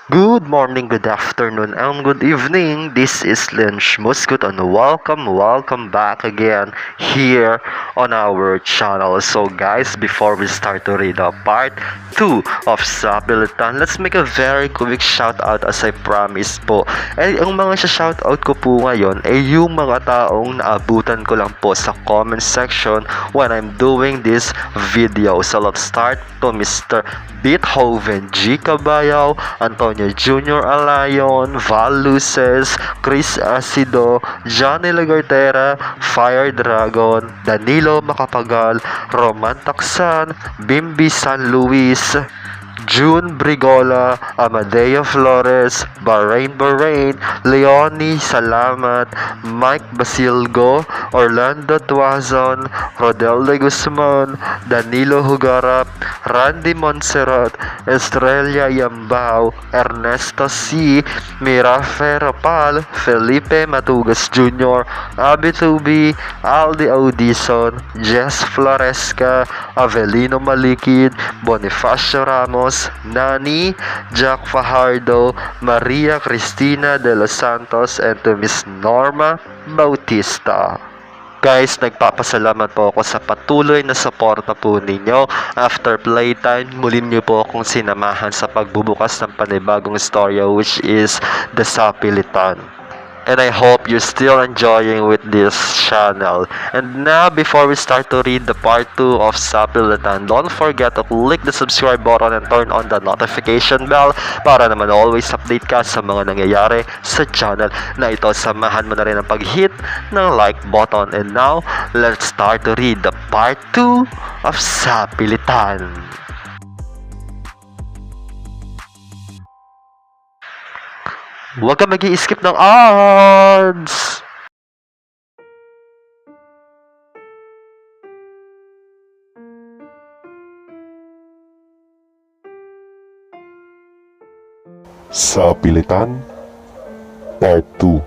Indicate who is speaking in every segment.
Speaker 1: Good morning, good afternoon, and good evening. This is Lynch Muscut and welcome back again here on our channel. So guys, before we start to read part 2 of Sapilitan, let's make a very quick shout out as I promised po. Eh, ang mga shout out ko po ngayon ay yung mga taong naabutan ko lang po sa comment section when I'm doing this video. So let's start to Mr. Beethoven G. Cabayao, Antonio Jr. Alayon, Val Luces, Chris Acido, Johnny Lagartera, Fire Dragon, Danilo Macapagal, Roman Taksan, Bimbi San Luis, June Brigola, Amadeo Flores, Bahrain, Leonie Salamat, Mike Basilgo, Orlando Tuazon, Rodel de Guzman, Danilo Hugarap, Randy Montserrat, Estrella Yambao, Ernesto C., Mirafe Rapal, Felipe Matugas Jr., Abby Tubi, Aldi Audison, Jess Floresca, Avelino Malikid, Bonifacio Ramos, Nani, Jack Fajardo, Maria Cristina de los Santos, and to Miss Norma Bautista. Guys, nagpapasalamat po ako sa patuloy na suporta po ninyo. After playtime, muli niyo po akong sinamahan sa pagbubukas ng panibagong storya which is The Sapilitan. And I hope you're still enjoying with this channel. And now, before we start to read the part 2 of Sapilitan, don't forget to click the subscribe button and turn on the notification bell para naman always update ka sa mga nangyayari sa channel na ito. Samahan mo na rin ang pag-hit ng like button. And now, let's start to read the part 2 of Sapilitan. Huwag ka mag-i-skip ng ads!
Speaker 2: Sapilitan Part 2.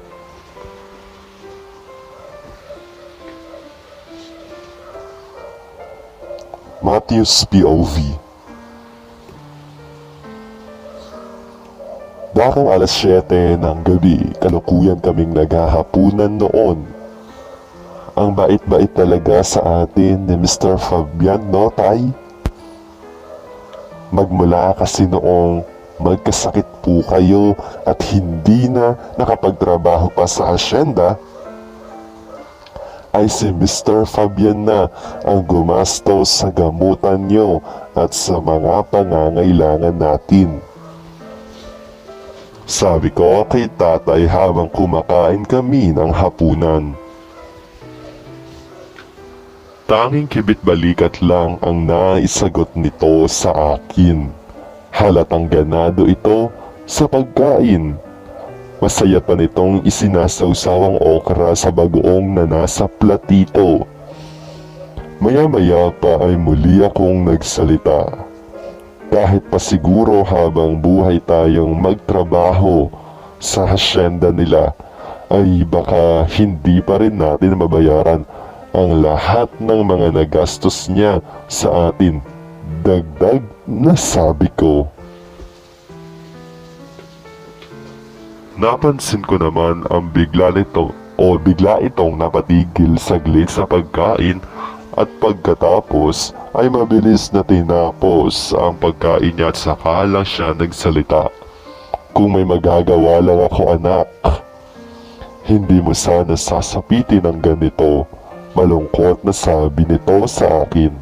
Speaker 2: Matthew's POV. Dakong alas 7 ng gabi, kalukuyan kaming naghahapunan noon. Ang bait-bait talaga sa atin ni Mr. Fabian, no, Tay? Magmula kasi noong magkasakit po kayo at hindi na nakapagtrabaho pa sa asyenda, ay si Mr. Fabian na ang gumastos sa gamutan nyo at sa mga pangangailangan natin. Sabi ko kay tatay habang kumakain kami ng hapunan. Tanging kibit-balikat lang ang naisagot nito sa akin. Halatang ganado ito sa pagkain. Masaya pa nitong isinasawsawang okra sa bagoong na nasa platito. Maya-maya pa ay muli akong nagsalita. Kahit pa siguro habang buhay tayong magtrabaho sa hasyenda nila, ay baka hindi pa rin natin mabayaran ang lahat ng mga nagastos niya sa atin. Dagdag na sabi ko. Napansin ko naman ang bigla itong napatigil saglit sa pagkain at pagkatapos ay mabilis na tinapos ang pagkain niya at saka lang siya nagsalita. Kung may magagawa lang ako, anak, hindi mo sana sasapitin ng ganito. Malungkot na sabi nito sa akin.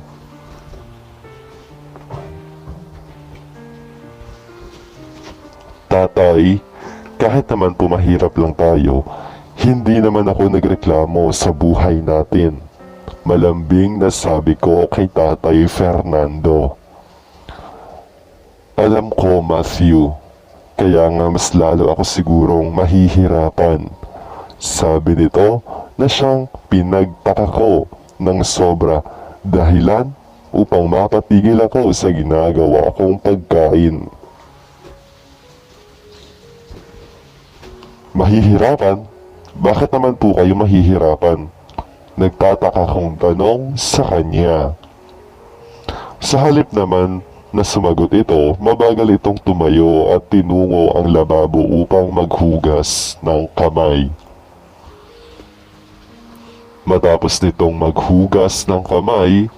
Speaker 2: Tatay, kahit naman po mahirap lang tayo, hindi naman ako nagreklamo sa buhay natin. Malambing na sabi ko kay Tatay Fernando. Alam ko, Matthew, kaya nga mas lalo ako sigurong mahihirapan. Sabi nito na siyang pinagtaka ko ng sobra dahilan upang mapatigil ako sa ginagawa kong pagkain. Mahihirapan? Bakit naman po kayo mahihirapan? Nagtataka kong tanong sa kanya. Sa halip naman Na sumagot ito, mabagal itong tumayo at tinungo ang lababo upang maghugas ng kamay. Matapos nitong maghugas ng kamay,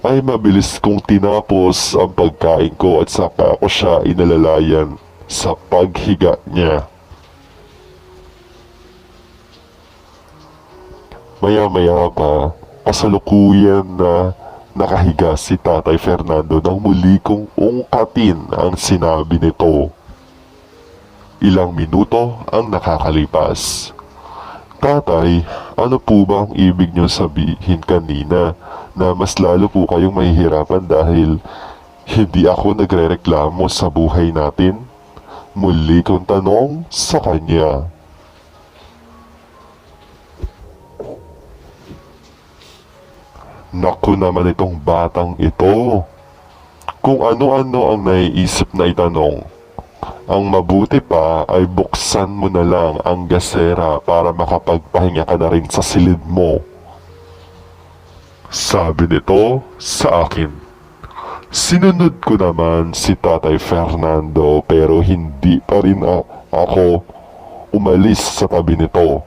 Speaker 2: ay mabilis kong tinapos ang pagkain ko at saka ko siya inalalayan sa paghiga niya. Maya-maya pa, kasalukuyan na nakahiga si Tatay Fernando nang muli kong ungkatin ang sinabi nito. Ilang minuto ang nakakalipas. Tatay, ano po ba ang ibig niyo sabihin kanina na mas lalo po kayong mahihirapan dahil hindi ako nagrereklamo sa buhay natin? Muli kong tanong sa kanya. Naku naman itong batang ito. Kung ano-ano ang naiisip na itanong. Ang mabuti pa ay buksan mo na lang ang gasera para makapagpahinga ka na rin sa silid mo. Sabi nito sa akin. Sinunod ko naman si Tatay Fernando pero hindi pa rin ako umalis sa tabi nito.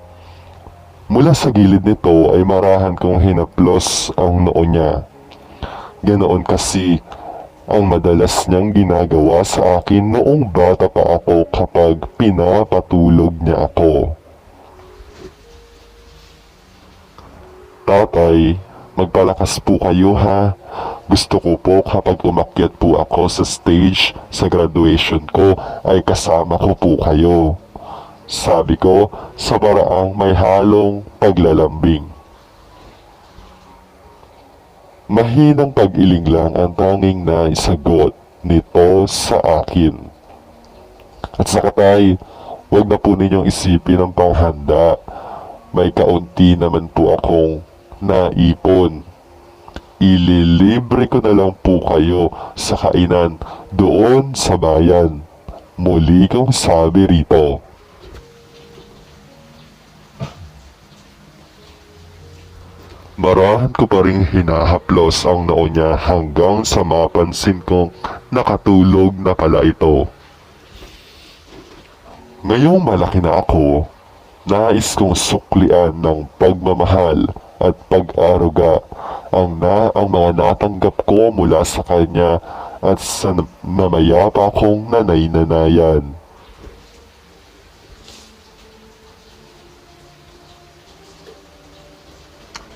Speaker 2: Mula sa gilid nito ay marahan kong hinaplos ang noo niya. Ganoon kasi ang madalas niyang ginagawa sa akin noong bata pa ako kapag pinapatulog niya ako. Tatay, magpalakas po kayo ha. Gusto ko po kapag umakyat po ako sa stage sa graduation ko ay kasama ko po kayo. Sabi ko sa paraang may halong paglalambing. Mahinang pag-iling lang ang tanging naisagot nito sa akin. At sa katay, huwag na po ninyong isipin ang panghanda. May kaunti naman po akong naipon. Ililibre ko na lang po kayo sa kainan doon sa bayan. Muli kong sabi rito. Marahan ko pa rin hinahaplos ang noo niya hanggang sa mapansin kong nakatulog na pala ito. Ngayong malaki na ako, nais kong suklian ng pagmamahal at pag-aruga ang mga natanggap ko mula sa kanya at sa namayapa kong nanay-nanayan.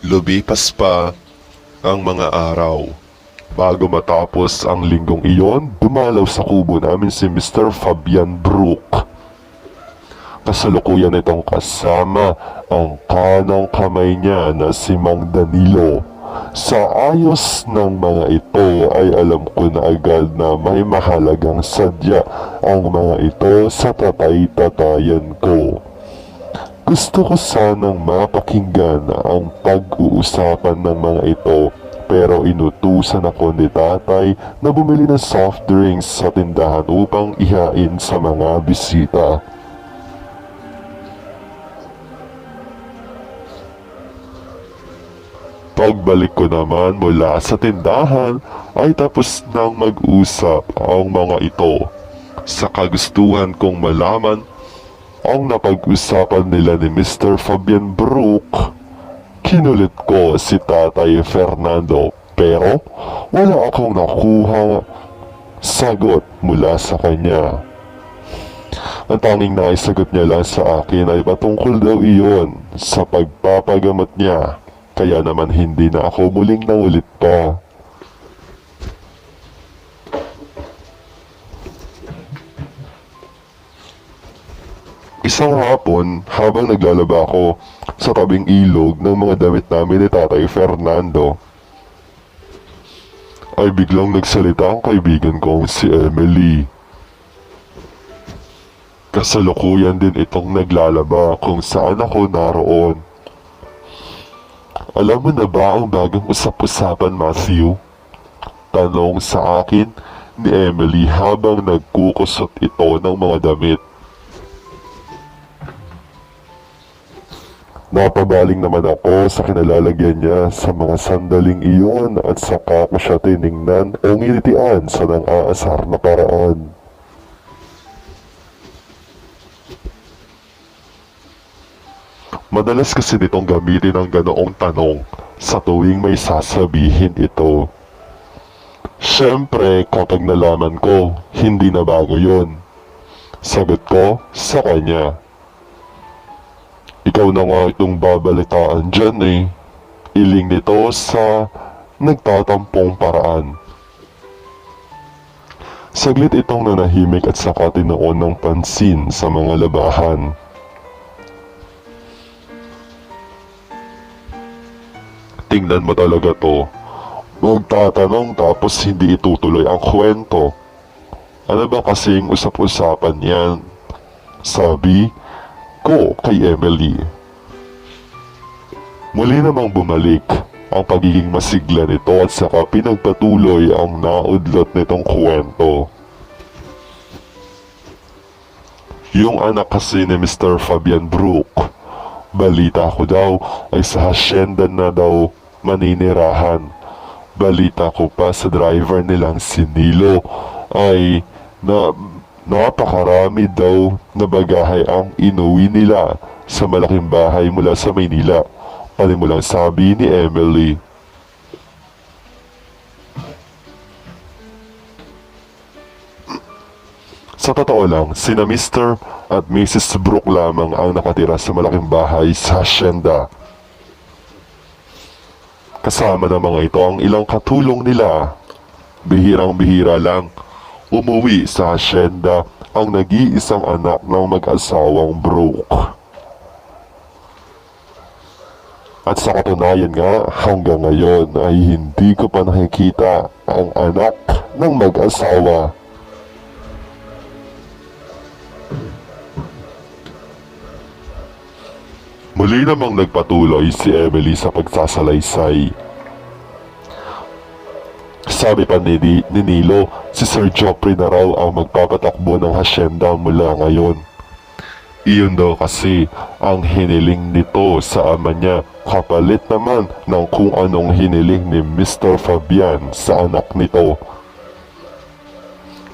Speaker 2: Lumipas pa ang mga araw. Bago matapos ang linggong iyon, dumalaw sa kubo namin si Mr. Fabian Brook. Kasalukuyan itong kasama ang kanang kamay niya na si Mang Danilo. Sa ayos ng mga ito ay alam ko na agad na may mahalagang sadya ang mga ito sa tatay-tatayan ko. Gusto ko sanang mapakinggan ang pag-uusapan ng mga ito pero inutusan ako ni tatay na bumili ng soft drinks sa tindahan upang ihain sa mga bisita. Pagbalik ko naman mula sa tindahan ay tapos nang mag-usap ang mga ito. Sa kagustuhan kong malaman ang napag-usapan nila ni Mr. Fabian Brook, kinulit ko si Tatay Fernando pero wala akong nakuha sagot mula sa kanya. Ang tanging naisagot niya lang sa akin ay patungkol daw iyon sa pagpapagamot niya, kaya naman hindi na ako muling naulit pa. Isang hapon, habang naglalaba ako sa tabing ilog ng mga damit namin ni Tatay Fernando, ay biglang nagsalita ang kaibigan kong si Emily. Kasalukuyan din itong naglalaba kung saan ako naroon. Alam mo na ba ang bagong usap-usapan, Matthew? Tanong sa akin ni Emily habang nagkukusot ito ng mga damit. Napabaling naman ako sa kinalalagyan niya sa mga sandaling iyon at saka ko siya tiningnan o ngilitian sa nang-aasar na paraan. Madalas kasi nitong gamitin ang ganoong tanong sa tuwing may sasabihin ito. Siyempre, kapag nalaman ko, hindi na bago yun. Sagot ko sa kanya. Ikaw na nga itong babalitaan dyan eh. Iling nito sa nagtatampong paraan. Saglit itong nanahimik at saka tinoon ng pansin sa mga labahan. Tingnan mo talaga to. Magtatanong tapos hindi itutuloy ang kwento. Ano ba kasing usap-usapan yan? Sabi ko kay Emily. Muli namang bumalik ang pagiging masigla nito at saka pinagpatuloy ang naudlot nitong kwento. Yung anak kasi ni Mr. Fabian Brook, balita ko daw ay sa hasyenda na daw maninirahan. Balita ko pa sa driver nilang si Nilo ay napakarami daw na bagahay ang inuwi nila sa malaking bahay mula sa Maynila. Palimulang sabi ni Emily. Sa totoo lang, sina Mr. at Mrs. Brook lamang ang nakatira sa malaking bahay sa hasyenda. Kasama ng mga ito ang ilang katulong nila. Bihirang-bihira lang umuwi sa hasyenda ang nag-iisang anak ng mag-asawang Brook. At sa katunayan nga, hanggang ngayon ay hindi ko pa nakikita ang anak ng mag-asawa. Muli namang nagpatuloy si Emily sa pagsasalaysay. Sabi pa ni Nilo, si Sir Joffrey na raw ang magpapatakbo ng hasyenda mula ngayon. Iyon daw kasi ang hiniling nito sa ama niya, kapalit naman ng kung anong hiniling ni Mr. Fabian sa anak nito.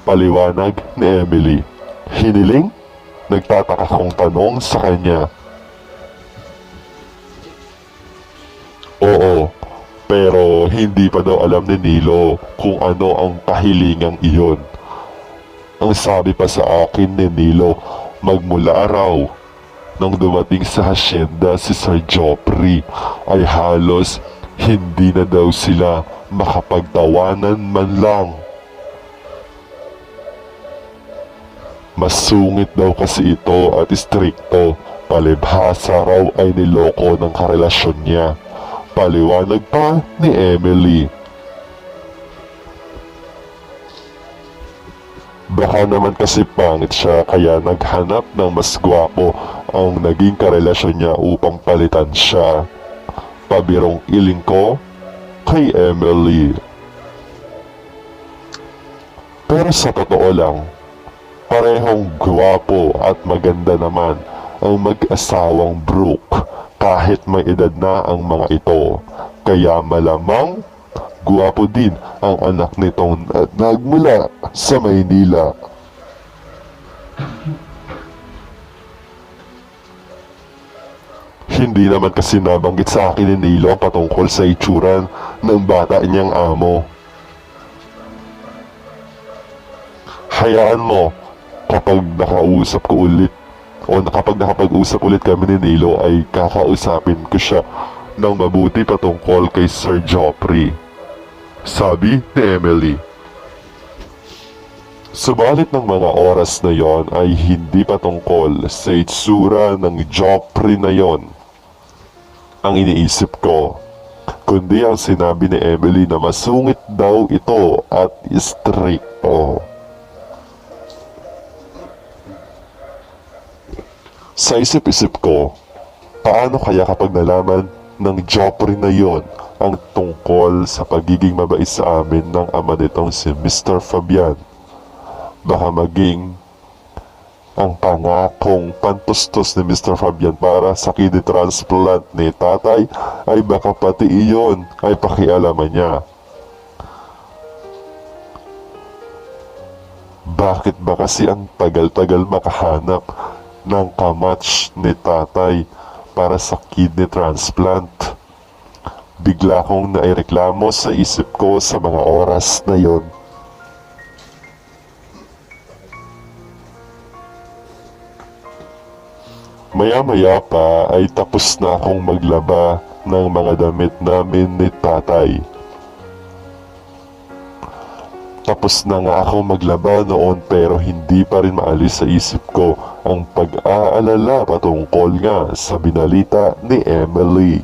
Speaker 2: Paliwanag ni Emily. Hiniling? Nagtataka kong tanong sa kanya. Oo, pero hindi pa daw alam ni Nilo kung ano ang kahilingang iyon. Ang sabi pa sa akin ni Nilo, magmula raw nang dumating sa hasyenda si Sir Joffrey ay halos hindi na daw sila makapagtawanan man lang. Masungit daw kasi ito at istrikto, palibhasa raw ay niloko ng karelasyon niya. Paliwanag pa ni Emily. Baka naman kasi pangit siya kaya naghanap ng mas gwapo ang naging karelasyon niya upang palitan siya. Pabirong iling ko kay Emily. Pero sa totoo lang, parehong gwapo at maganda naman ang mag-asawang Brook kahit may edad na ang mga ito. Kaya malamang gwapo din ang anak nitong nagmula sa Maynila. Hindi naman kasi nabanggit sa akin ni Nilo patungkol sa itsura ng bata niyang amo. Hayaan mo, kapag nakausap ko ulit o kapag nakapag-usap ulit kami ni Nilo ay kakausapin ko siya ng mabuti patungkol kay Sir Joffrey. Sabi ni Emily. Subalit ng mga oras na yon ay hindi patungkol sa itsura ng Joffrey na yon ang iniisip ko, kundi ang sinabi ni Emily na masungit daw ito at istrikto. Sa isip-isip ko, paano kaya kapag nalaman ng Joffrey na yon ang tungkol sa pagiging mabait sa amin ng ama nitong si Mr. Fabian? Baka maging ang pangakong pantustos ni Mr. Fabian para sa kidney transplant ni tatay ay baka pati iyon ay pakialaman niya. Bakit ba kasi ang tagal-tagal makahanap ng kamatch ni tatay para sa kidney transplant? Bigla kong naireklamo sa isip ko sa mga oras na yon. Maya-maya pa ay tapos na akong maglaba ng mga damit namin ni tatay. Tapos na nga ako maglaba noon pero hindi pa rin maalis sa isip ko ang pag-aalala patungkol nga sa binalita ni Emily.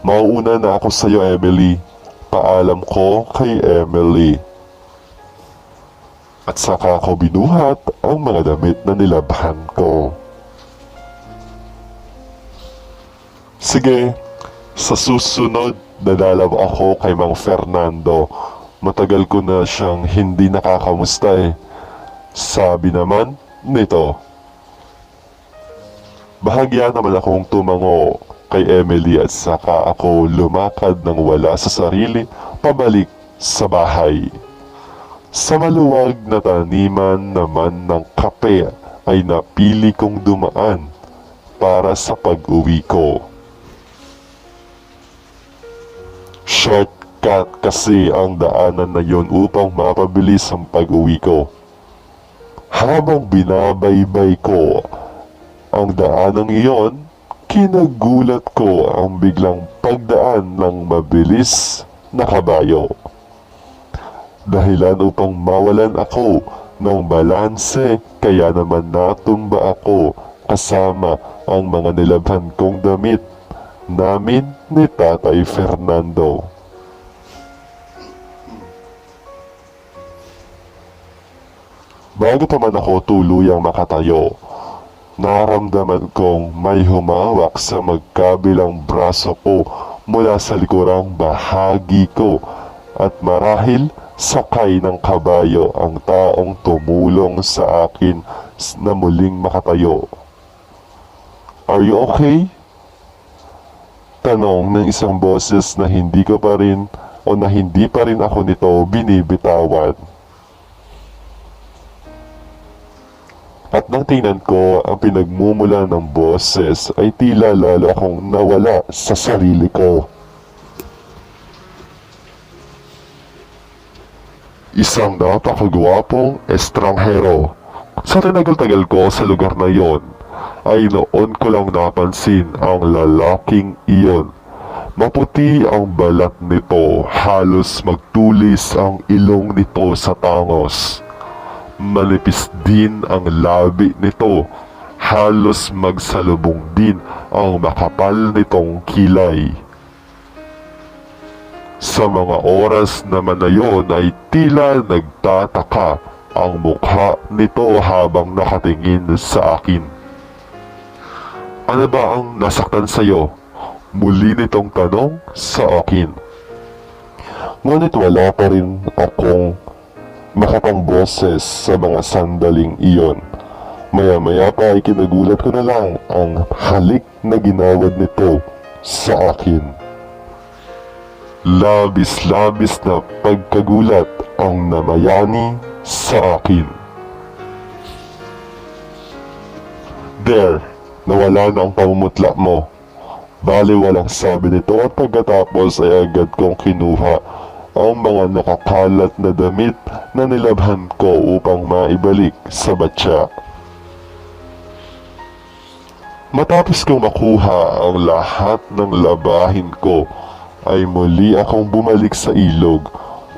Speaker 2: Mauuna na ako sa iyo, Emily. Paalam ko kay Emily. At saka ko binuhat ang mga damit na nilabhan ko. Sige, sa susunod dadalaw ako kay Mang Fernando. Matagal ko na siyang hindi nakakamusta eh. Sabi naman nito. Bahagya naman akong tumango kay Emily at saka ako lumakad ng wala sa sarili pabalik sa bahay. Sa maluwag na taniman naman ng kape ay napili kong dumaan para sa pag-uwi ko. Shortcut kasi ang daanan na yon upang mapabilis ang pag-uwi ko. Habang binabaybay ko ang daanang iyon, kinagulat ko ang biglang pagdaan ng mabilis na kabayo. Dahilan upang mawalan ako ng balanse, kaya naman natumba ako kasama ang mga nilabhan kong damit namin ni Tatay Fernando. Bago pa man ako tuluyang makatayo, naramdaman kong may humawak sa magkabilang braso ko mula sa likurang bahagi ko at marahil sakay ng kabayo ang taong tumulong sa akin na muling makatayo. Are you okay? Tanong ng isang boses na hindi ko pa rin o na hindi pa rin ako nito binibitawan. At nang tingnan ko ang pinagmumula ng boses ay tila lalo akong nawala sa sarili ko. Isang napakagwapong estranghero. Sa tinagal-tagal ko sa lugar na yon, ay noon ko lang napansin ang lalaking iyon. Maputi ang balat nito, halos magtulis ang ilong nito sa tangos. Manipis din ang labi nito, halos magsalubong din ang makapal nitong kilay. Sa mga oras naman na yon ay tila nagtataka ang mukha nito habang nakatingin sa akin. Ano ba ang nasaktan sa'yo? Muli nitong tanong sa akin. Ngunit wala pa rin akong makapangboses sa mga sandaling iyon. Maya-maya pa ay kinagulat ko na lang ang halik na ginawad nito sa akin. Labis-labis na pagkagulat ang namayani sa akin. There, nawala na ang pamumutla mo. Bale walang sabi nito at pagkatapos ay agad kong kinuha ang mga nakakalat na damit na nilabhan ko upang maibalik sa batya. Matapos kong makuha ang lahat ng labahin ko, ay muli akong bumalik sa ilog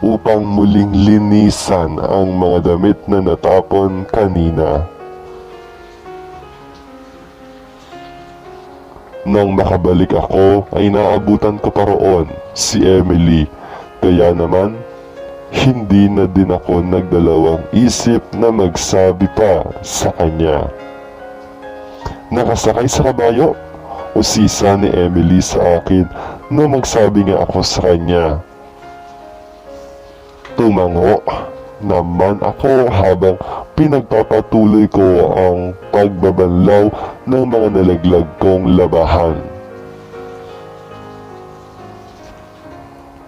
Speaker 2: upang muling linisan ang mga damit na natapon kanina. Nang makabalik ako ay naabutan ko pa roon si Emily, kaya naman hindi na din ako nagdalawang isip na magsabi pa sa kanya. Nakasakay sa kabayo o sisa ni Emily sa akin na magsabi nga ako sa kanya. Tumango naman ako habang pinagpapatuloy ko ang pagbabanlaw ng mga nalaglag kong labahan.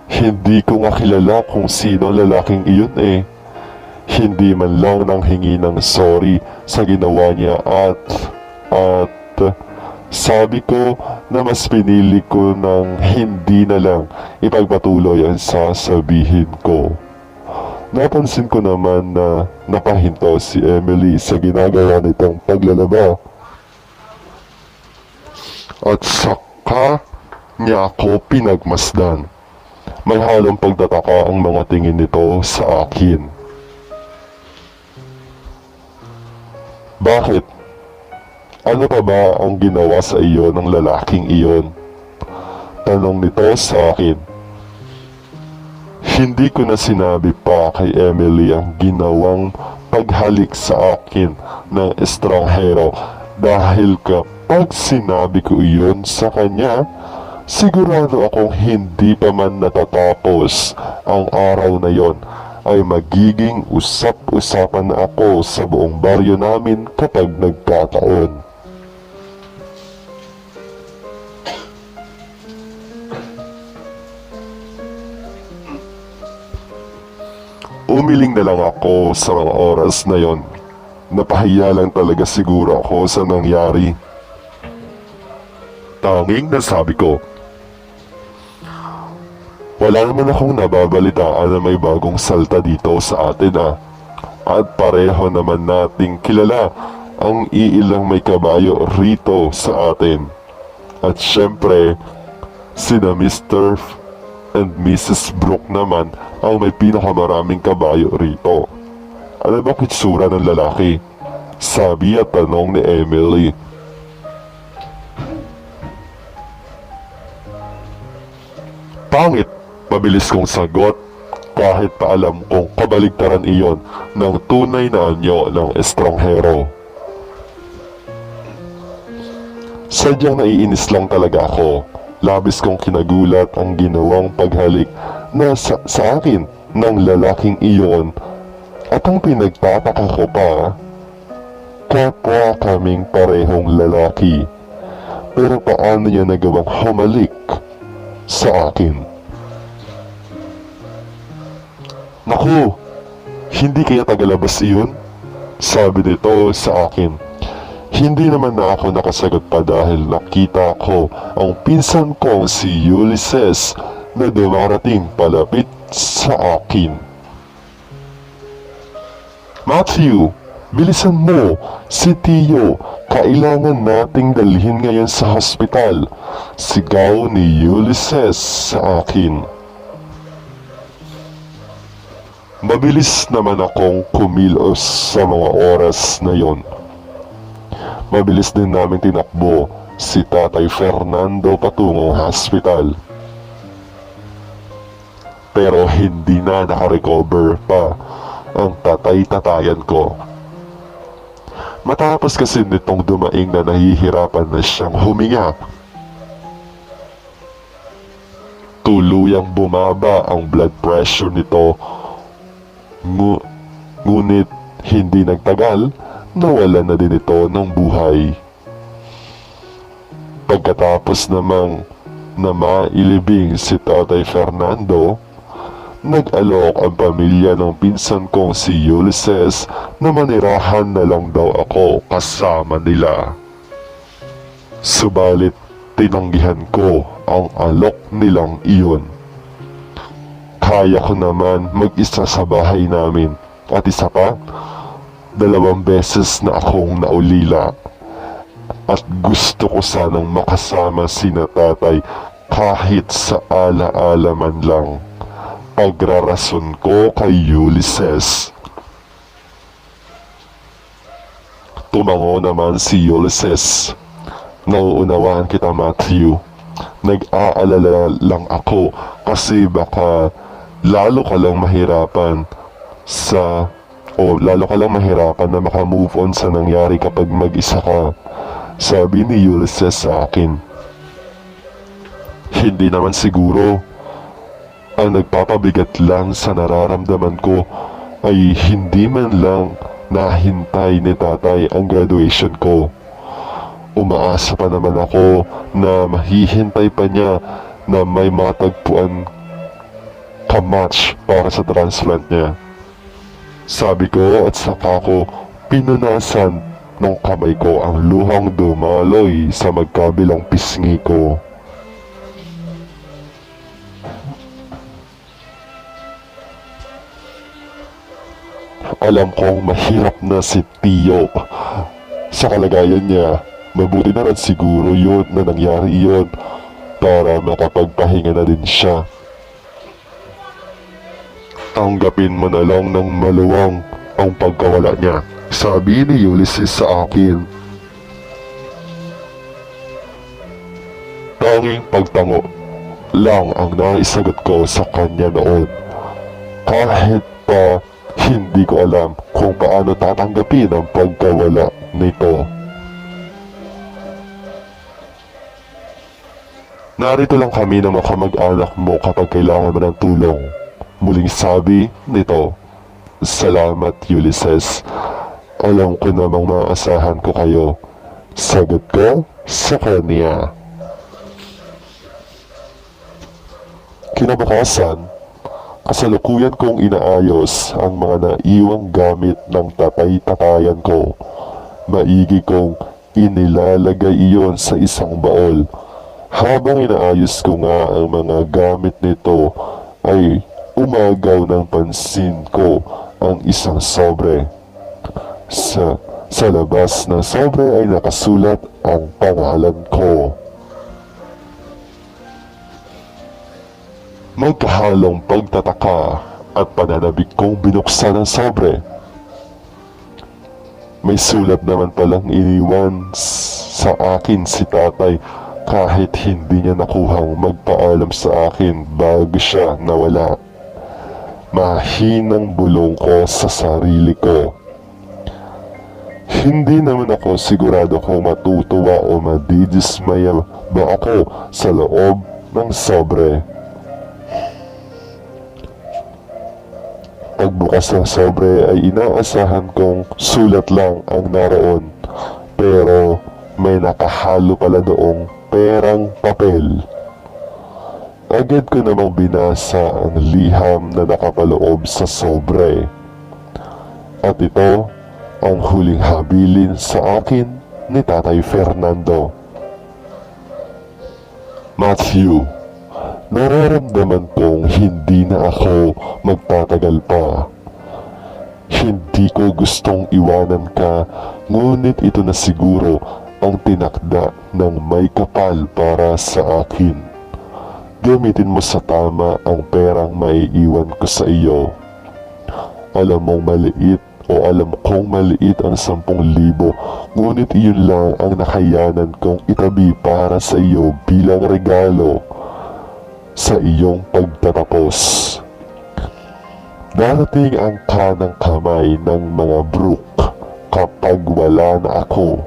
Speaker 2: Hindi ko nga kilala kung sino ang lalaking iyon eh. Hindi man lang nang hingi ng sorry sa ginawa niya at sabi ko na mas pinili ko ng hindi na lang ipagpatuloy ang sasabihin ko. Napansin ko naman na napahinto si Emily sa ginagawa nitong paglalaba. At saka niya ako pinagmasdan. May halong pagtataka ang mga tingin nito sa akin. Bakit? Ano pa ba ang ginawa sa iyo ng lalaking iyon? Tanong nito sa akin. Hindi ko na sinabi pa kay Emily ang ginawang paghalik sa akin ng estranghero dahil kapag sinabi ko iyon sa kanya, sigurado akong hindi pa man natatapos ang araw na yon ay magiging usap-usapan na ako sa buong baryo namin kapag nagkataon. Umiling na lang ako sa mga oras na yon. Napahiya lang talaga siguro ako sa nangyari. Tanging nasabi ko, wala naman akong nababalitaan na may bagong salta dito sa atin At pareho naman nating kilala ang iilang may kabayo rito sa atin. At syempre, sina Mr. and Mrs. Brooke naman ang may pinakamaraming kabayo rito. Alam mo kitsura ng lalaki? Sabi at tanong ni Emily. Pangit, mabilis kong sagot kahit pa alam kong kabaligtaran iyon ng tunay na anyo ng estranghero. Sadyang naiinis lang talaga ako. Labis kong kinagulat ang ginawang paghalik na sa akin ng lalaking iyon at ang pinagtataka ko pa, kapwa kaming parehong lalaki. Pero paano niya nagawang humalik sa akin? Naku, hindi kaya tagalabas iyon? Sabi nito sa akin. Hindi naman na ako nakasagot pa dahil nakita ko ang pinsan kong si Ulysses na dumarating palapit sa akin. Matthew, bilisan mo, si Tio, kailangan nating dalhin ngayon sa hospital. Sigaw ni Ulysses sa akin. Mabilis naman akong kumilos sa mga oras na yon. Mabilis din namin tinakbo si Tatay Fernando patungong hospital. Pero hindi na nakarecover pa ang tatay-tatayan ko. Matapos kasi nitong dumaing na nahihirapan na siyang huminga. Tuluyang bumaba ang blood pressure nito. Ngunit hindi nagtagal, nawala na din ito ng buhay. Pagkatapos namang na mailibing si Tatay Fernando, nag-alok ang pamilya ng pinsan kong si Ulysses na manirahan na lang daw ako kasama nila. Subalit tinanggihan ko ang alok nilang iyon. Kaya ko naman mag-isa sa bahay namin at isa pa, 2 beses na akong naulila at gusto ko sanang makasama sina tatay kahit sa ala-ala man lang. Pagrarason ko kay Ulysses. Tumango naman si Ulysses. Nauunawaan kita, Matthew. Nag-aalala lang ako kasi baka lalo ka lang mahirapan na makamove on sa nangyari kapag mag-isa ka. Sabi ni Ulysses sa akin. Hindi naman siguro. Ang nagpapabigat lang sa nararamdaman ko ay hindi man lang nahintay ni tatay ang graduation ko. Umaasa pa naman ako na mahihintay pa niya na may matagpuan kamatch para sa transplant niya. Sabi ko at saka ko pinunasan ng kamay ko ang luhang dumaloy sa magkabilang pisngi ko. Alam kong mahirap na si Tio sa kalagayan niya. Mabuti na rin siguro yun na nangyari yun para makapagpahinga na din siya. Tanggapin mo na lang ng maluwang ang pagkawala niya, sabi ni Ulysses sa akin. Tanging pagtango lang ang naisagot ko sa kanya noon. Kahit pa hindi ko alam kung paano tatanggapin ang pagkawala nito. Narito lang kami ng mga kamag-anak mo kapag kailangan mo ng tulong. Muling sabi nito, salamat Ulysses. Alam ko namang maasahan ko kayo. Sagot ko sa kanya. Kinabukasan, kasalukuyan kong inaayos ang mga naiwang gamit ng tatay-tatayan ko. Maigi kong inilalagay iyon sa isang baol. Habang inaayos ko nga ang mga gamit nito ay umagaw ng pansin ko ang isang sobre. Sa labas ng sobre ay nakasulat ang pangalan ko. Magkahalong pagtataka at pananabik kong binuksan ang sobre. May sulat naman palang iniwan sa akin si tatay kahit hindi niya nakuhang magpaalam sa akin bago siya nawala. Mahinang bulong ko sa sarili ko. Hindi naman ako sigurado kung matutuwa o madidismaya ba ako sa loob ng sobre. Pagbukas ng sobre ay inaasahan kong sulat lang ang naroon, pero may nakahalo pala doong perang papel. Agad ko namang binasa ang liham na nakapaloob sa sobre. At ito ang huling habilin sa akin ni Tatay Fernando. Matthew, nararamdaman kong hindi na ako magtatagal pa. Hindi ko gustong iwanan ka, ngunit ito na siguro ang tinakda ng may kapal para sa akin. Gamitin mo sa tama ang perang maiiwan ko sa iyo. Alam mong maliit o alam kong maliit ang 10,000, ngunit iyon lang ang nakayanan kong itabi para sa iyo bilang regalo sa iyong pagtatapos. Darating ang kanang kamay ng mga Brooke kapag wala na ako.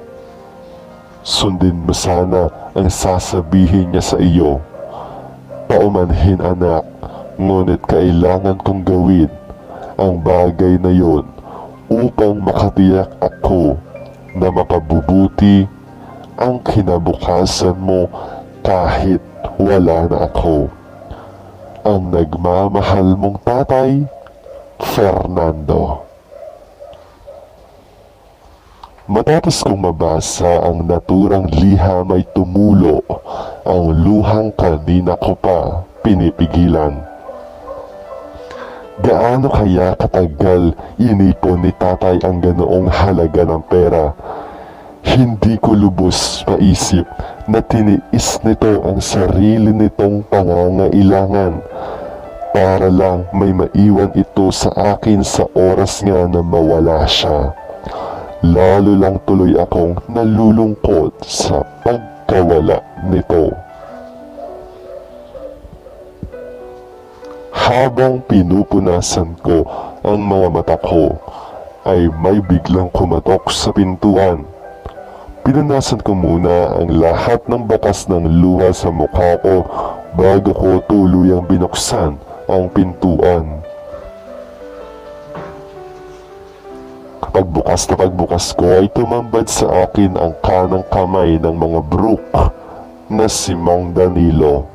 Speaker 2: Sundin mo sana ang sasabihin niya sa iyo. Paumanhin anak, ngunit kailangan kong gawin ang bagay na yon upang makatiyak ako na mapabubuti ang kinabukasan mo kahit wala na ako. Ang nagmamahal mong tatay, Fernando. Matapos kong mabasa ang naturang liham ay tumulo ang luhang kanina ko pa pinipigilan. Gaano kaya katagal inipon ni tatay ang ganoong halaga ng pera? Hindi ko lubos maisip na tiniis nito ang sarili nitong pangangailangan para lang may maiwan ito sa akin sa oras nga na mawala siya. Lalo lang tuloy akong nalulungkot sa pagkawala nito. Habang pinupunasan ko ang mga mata ko, ay may biglang kumatok sa pintuan. Pinunasan ko muna ang lahat ng bakas ng luha sa mukha ko bago ko tuluyang binuksan ang pintuan. pagbukas na pagbukas ko ay tumambad sa akin ang kanang kamay ng mga Brook na si Mang Danilo.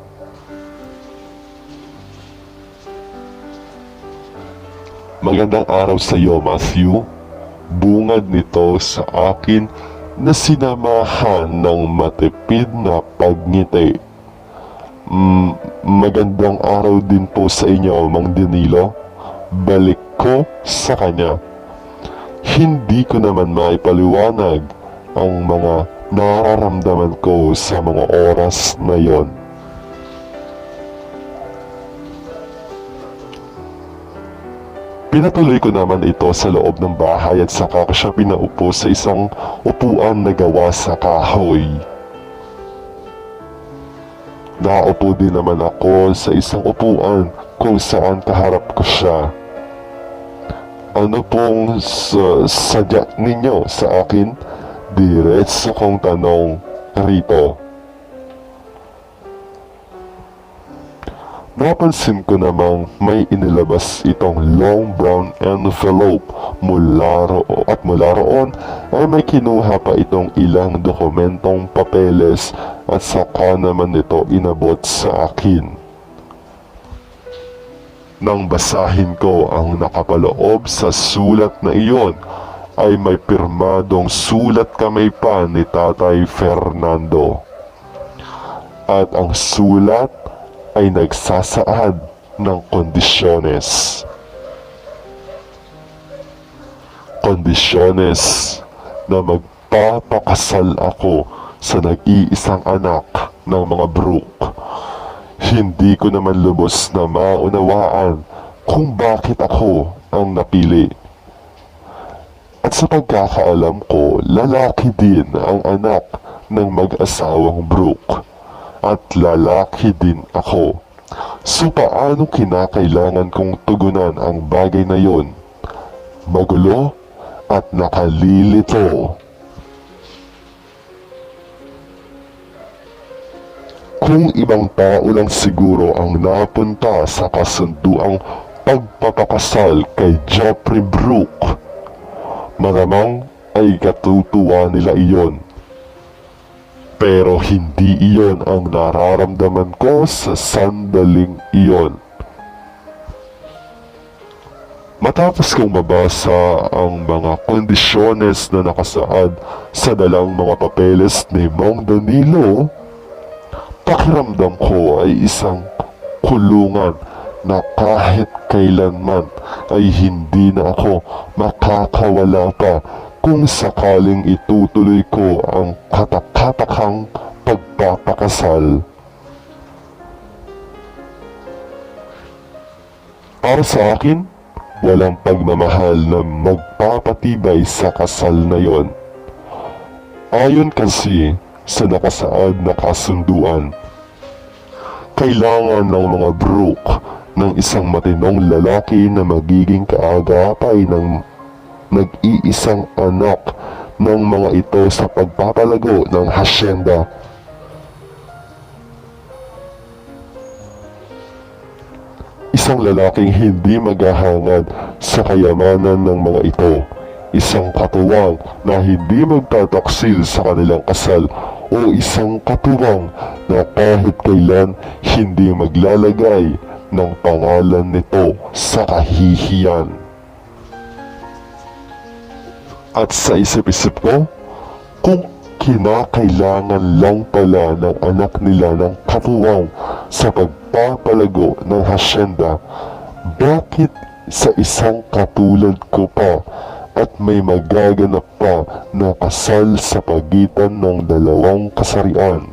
Speaker 2: Magandang araw sa iyo, Matthew. Bungad nito sa akin na sinamahan ng matipid na pagngiti. Magandang araw din po sa inyo, Mang Danilo. Balik ko sa kanya. Hindi ko naman maipaliwanag ang mga nararamdaman ko sa mga oras na yon. Pinatuloy ko naman ito sa loob ng bahay at saka ko siya pinaupo sa isang upuan na gawa sa kahoy. Naupo din naman ako sa isang upuan kung saan kaharap ko siya. Ano pong sadya ninyo sa akin? Diretso kong tanong rito. Napansin ko namang may inilabas itong long brown envelope mula roon ay may kinuha pa itong ilang dokumentong papeles at saka naman ito inabot sa akin. Nang basahin ko ang nakapaloob sa sulat na iyon ay may pirmadong sulat kamay pa ni Tatay Fernando. At ang sulat ay nagsasaad ng kondisyones. Kondisyones na magpapakasal ako sa nag-iisang anak ng mga Brook. Hindi ko naman lubos na maunawaan kung bakit ako ang napili. At sa pagkakaalam ko, lalaki din ang anak ng mag-asawang Brook. At lalaki din ako. So paano kinakailangan kong tugunan ang bagay na yon? Magulo at nakalilito. Kung ibang tao lang siguro ang napunta sa kasunduang pagpapakasal kay Jeffrey Brook, malamang ay katutuwa nila iyon. Pero hindi iyon ang nararamdaman ko sa sandaling iyon. Matapos kong mabasa ang mga kondisyones na nakasaad sa dalang mga papeles ni Mang Danilo, pakiramdam ko ay isang kulungan na kahit kailanman ay hindi na ako makakawala pa kung sakaling itutuloy ko ang katakatahang pagpapakasal. Para sa akin, walang pagmamahal na magpapatibay sa kasal na yon. Ayon kasi sa nakasaad na kasunduan, kailangan ng mga Brook ng isang matinong lalaki na magiging kaagapay ng nag-iisang anak ng mga ito sa pagpapalago ng hasyenda. Isang lalaking hindi maghahangad sa kayamanan ng mga ito. Isang katuwang na hindi magtataksil sa kanilang kasal o isang katuwang na kahit kailan hindi maglalagay ng pangalan nito sa kahihiyan. At sa isip-isip ko, kung kinakailangan lang pala ng anak nila ng katuwang sa pagpapalago ng hasyenda, bakit sa isang katulad ko pa at may magaganap pa na kasal sa pagitan ng dalawang kasarian?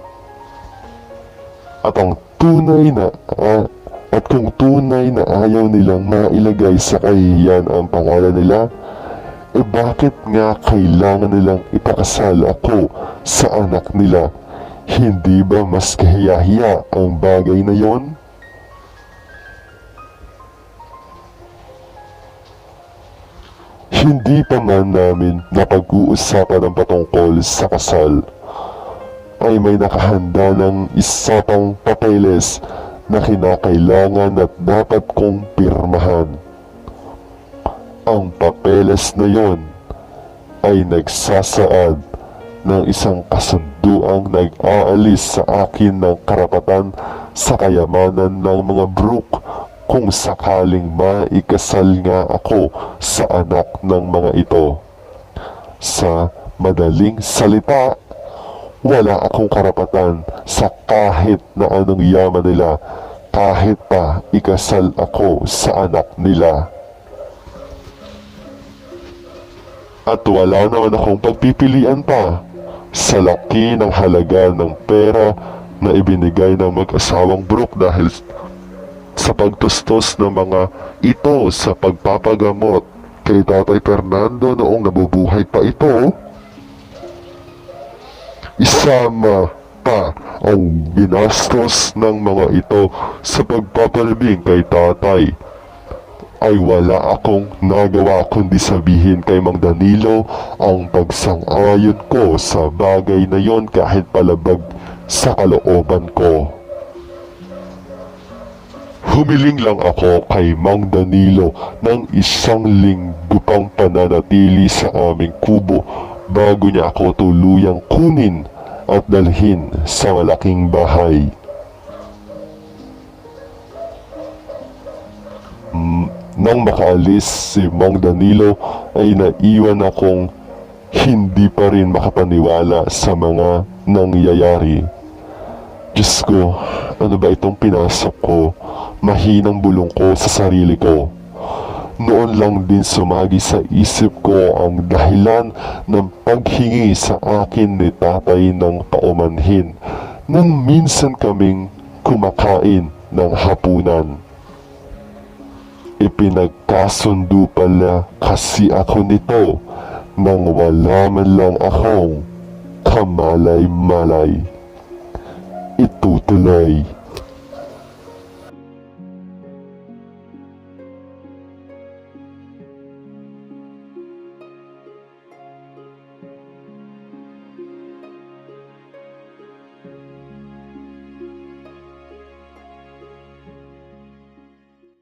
Speaker 2: At kung tunay na ayaw nilang mailagay sa kahihiyan ang pangalan nila, bakit nga kailangan nilang ipakasal ako sa anak nila? Hindi ba mas kahiyahiya ang bagay na yon? Hindi pa man namin napag-uusapan ang patungkol sa kasal, ay may nakahanda ng isa pang papeles na kinakailangan at dapat kong pirmahan. Ang papeles na yon ay nagsasaad ng isang kasunduang nag-aalis sa akin ng karapatan sa kayamanan ng mga Brook kung sakaling maikasal nga ako sa anak ng mga ito. Sa madaling salita, wala akong karapatan sa kahit na anong yaman nila kahit pa ikasal ako sa anak nila. At wala naman akong pagpipilian pa sa laki ng halaga ng pera na ibinigay ng mag-asawang Brook dahil sa pagtustos ng mga ito sa pagpapagamot kay Tatay Fernando noong nabubuhay pa ito. Isama pa ang ginastos ng mga ito sa pagpapalibing kay Tatay, ay wala akong nagawa kundi sabihin kay Mang Danilo ang pagsang-ayon ko sa bagay na yon kahit palabag sa kalooban ko. Humiling lang ako kay Mang Danilo ng 1 linggo pang pananatili sa aming kubo bago niya ako tuluyang kunin at dalhin sa malaking bahay. Nang makaalis si Mang Danilo ay naiwan akong hindi pa rin makapaniwala sa mga nangyayari. Diyos ko, ano ba itong pinasok ko? Mahinang bulong ko sa sarili ko. Noon lang din sumagi sa isip ko ang dahilan ng paghingi sa akin ni Tatay ng paumanhin nang minsan kaming kumakain ng hapunan. Ipinagkasundo pala kasi ako nito nang wala man lang akong kamalay-malay. Itutuloy.